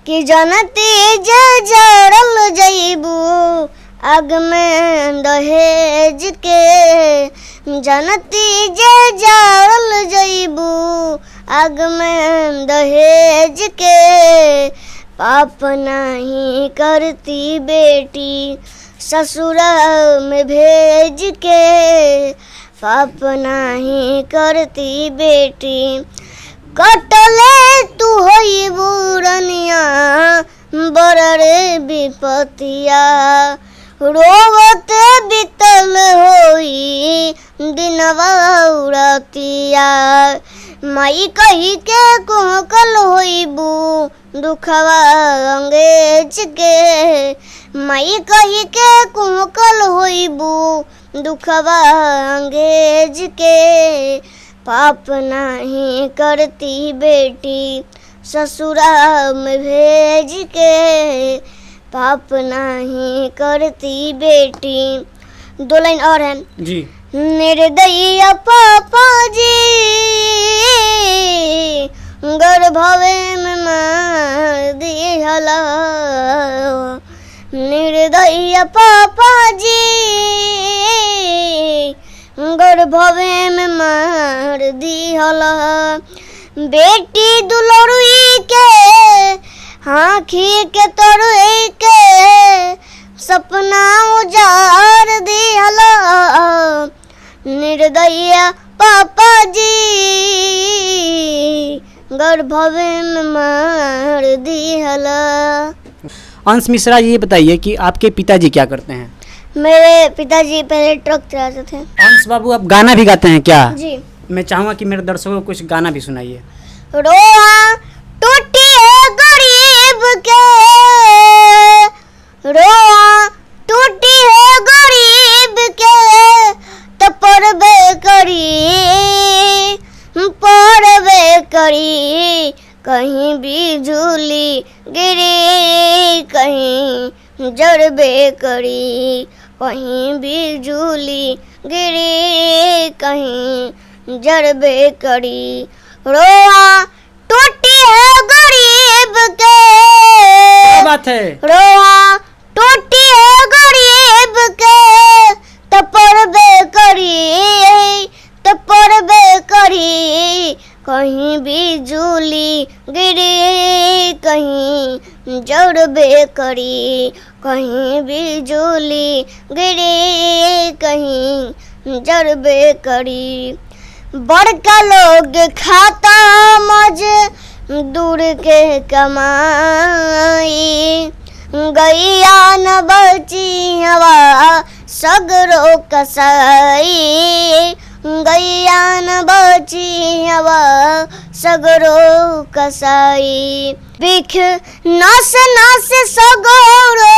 कि जनती जे जड़ल जइबू आग में दहेज के, जनती जे जड़ल जइबू आग में दहेज के, पाप नहीं करती बेटी ससुर में भेज के, पाप नहीं करती बेटी। कटले तू होई बुरनिया बड़े विपतिया, रोवते बीतल होई दिनवा उड़तिया, माई कही के कोहकल होइबू दुखवा अंगेज के, माई कही के कोहकल होइबू दुखवा अंगेज के, पाप नहीं करती बेटी ससुरा में भेज के, पाप नहीं करती बेटी। 2 लाइन और है जी। निर्दयी पापा जी गर्भवे में मार दिहला, निर्दयी पापा जी गर्भवे में मार दिहला, बेटी दुलरुई के आँखी के तरुई के सपना उजाड़ दिहला, निर्दयी पापा जी गर्भवे में मार दिहला। अंश मिश्रा जी, ये बताइए कि आपके पिताजी क्या करते हैं? मेरे पिताजी पहले ट्रक चलाते थे। अंश बाबू, आप गाना भी गाते हैं क्या? जी। मैं चाहूँगा कि मेरे दर्शकों को कुछ गाना भी सुनाइए। रोआ टूटी है गरीब के, रोआ टूटी है गरीब के, तो पढ़बे करी, कहीं भी झूली गिरी, कहीं जड़बे करी, कहीं भी झूली गिरी, कहीं जड़बे करी, रोआ टूटी है गरीब के, क्या बात है, रोआ टूटी है गरीब के, तो पढ़बे करी, कहीं भी झूली गिरी, कहीं जड़बे करी, कहीं भी झूली गिरी, कहीं जड़बे करी। बड़का लोग खाता मजदूर के कमाई, गैया न बची हवा सगरो कसाई, गैया न बची हवा सगरो कसाई, बिख नस नस सगरो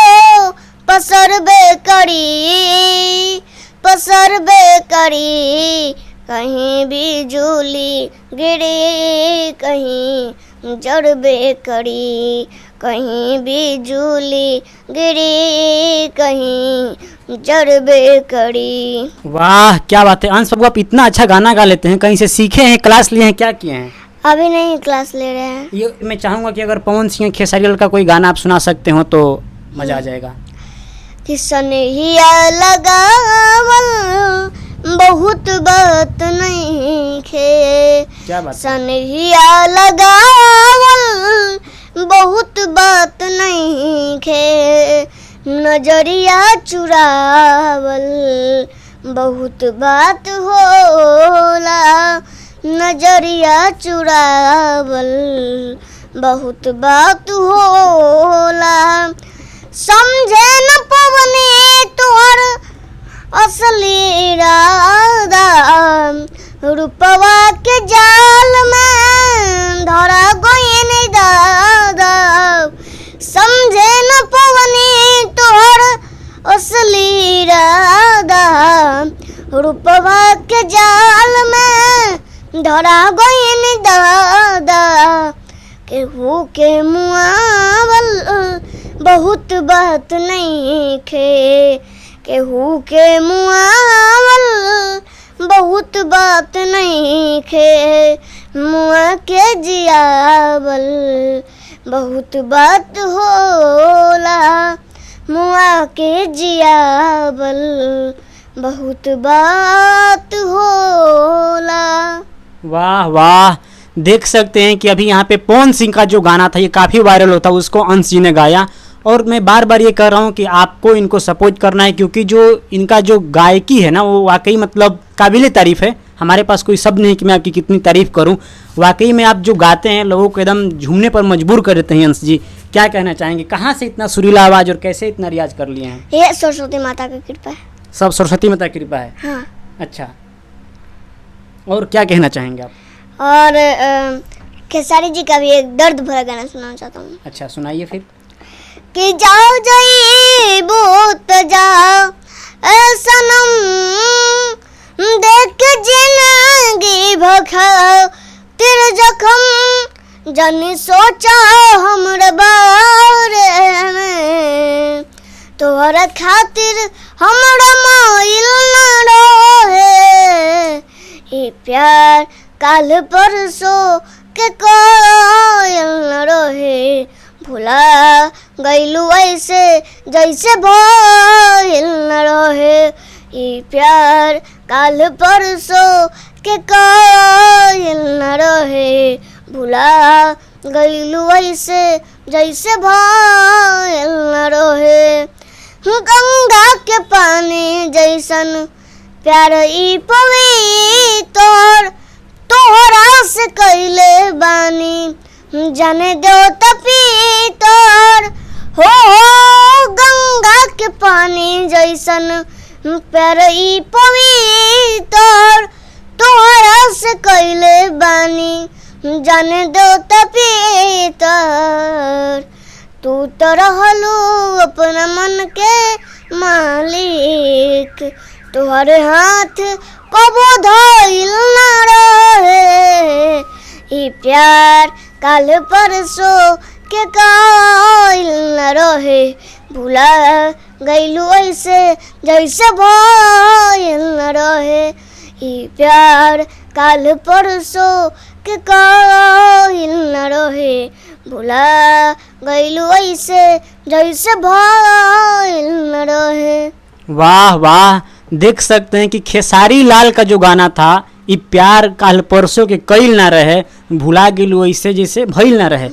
पसरबे करी, कहीं भी झूली गिरी, कहीं जड़बे करी, कहीं भी झूली गिरी, कहीं जड़बे करी। वाह, क्या बात है। अंश बाबू, आप इतना अच्छा गाना गा लेते हैं, कहीं से सीखे हैं, क्लास लिए हैं, क्या किए हैं? अभी नहीं क्लास ले रहे हैं। ये मैं चाहूँगा कि अगर पवन सिंह खेसारी का कोई गाना आप सुना सकते हो तो मज़ा आ जाएगा। कि सनहिया लगावल बहुत बात नहीं खे, क्या बात? सनहिया लगावल बहुत बात नहीं खे, नजरिया चुरावल बहुत बात होला, नजरिया चुरावल बहुत बात होला, समझे न पवनी तुहर असली इरादा, रूपवा के जाल में धरा गई नहीं दादा, समझे न पवनी तुहर असली इरादा, रूपवा के जाल में धरा गई नहीं दादा, केहू के मुआवल बहुत बात नहीं खे, केहू के मुआवल बहुत बात नहीं खे, मुआ के जियावल बहुत बात होला मुआ के जियावल, बहुत बात होला। वाह वाह, देख सकते हैं कि अभी यहाँ पे पवन सिंह का जो गाना था ये काफ़ी वायरल होता है, उसको अंश जी ने गाया। और मैं बार बार ये कह रहा हूँ कि आपको इनको सपोर्ट करना है, क्योंकि जो इनका जो गायकी है ना वो वाकई मतलब काबिल तारीफ़ है। हमारे पास कोई शब्द नहीं कि मैं आपकी कितनी तारीफ़ करूँ। वाकई में आप जो गाते हैं लोगों को एकदम झूमने पर मजबूर कर देते हैं। अंश जी क्या कहना चाहेंगे, कहाँ से इतना सुरीला आवाज़ और कैसे इतना रियाज कर लिए हैं? ये सरस्वती माता की कृपा है। सब सरस्वती माता की कृपा है। हाँ। अच्छा, और क्या कहना चाहेंगे आप? और खेसारी जी का भी एक दर्द भरा गाना सुनाना चाहता हूँ। अच्छा सुनाइए फिर। कि जाओ जाई बहुत जाओ ए सनम, देख जिंदगी भखाओ तेरे जख्म, जानी सोचा हमरे बारे में, तोहरा खातिर हमरा मोइल न रहे, ई प्यार काल परसों के कोयल न रहे, भुला गईलू ऐसे जैसे भइल न रहे, ई प्यार काल परसों के कोयल न रहे, भुला गईलू ऐसे जैसे भइल न रहे, गंगा के पानी जैसन प्यार ई पवित्र, तोहरा से कैले बानी जाने दो तपीतर, हो गंगा के पानी जैसन प्यार ई पवित्र, तोहरा से कैले बानी जाने दो तपीतर, तू तो रहलू अपना मन के मालिक, तुम्हारे हाथ कबो धइल न रहे, ई प्यार काल परसों के कायल न रहे, भुला गईलू ऐसे जैसे भइल न रहे, ई प्यार काल परसों के कायल न रहे, भुला गईलू ऐसे जैसे भइल न रहे। वाह वाह, देख सकते हैं कि खेसारी लाल का जो गाना था ये प्यार काल परसों के कईल ना रहे, भुला गिलू ऐसे जैसे भइल ना रहे,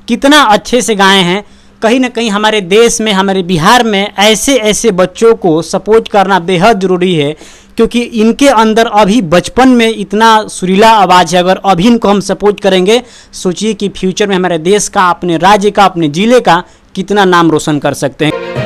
कितना अच्छे से गाए हैं। कहीं ना कहीं हमारे देश में, हमारे बिहार में ऐसे ऐसे बच्चों को सपोर्ट करना बेहद ज़रूरी है, क्योंकि इनके अंदर अभी बचपन में इतना सुरीला आवाज़ है। अगर अभी इनको हम सपोर्ट करेंगे, सोचिए कि फ्यूचर में हमारे देश का, अपने राज्य का, अपने ज़िले का कितना नाम रोशन कर सकते हैं।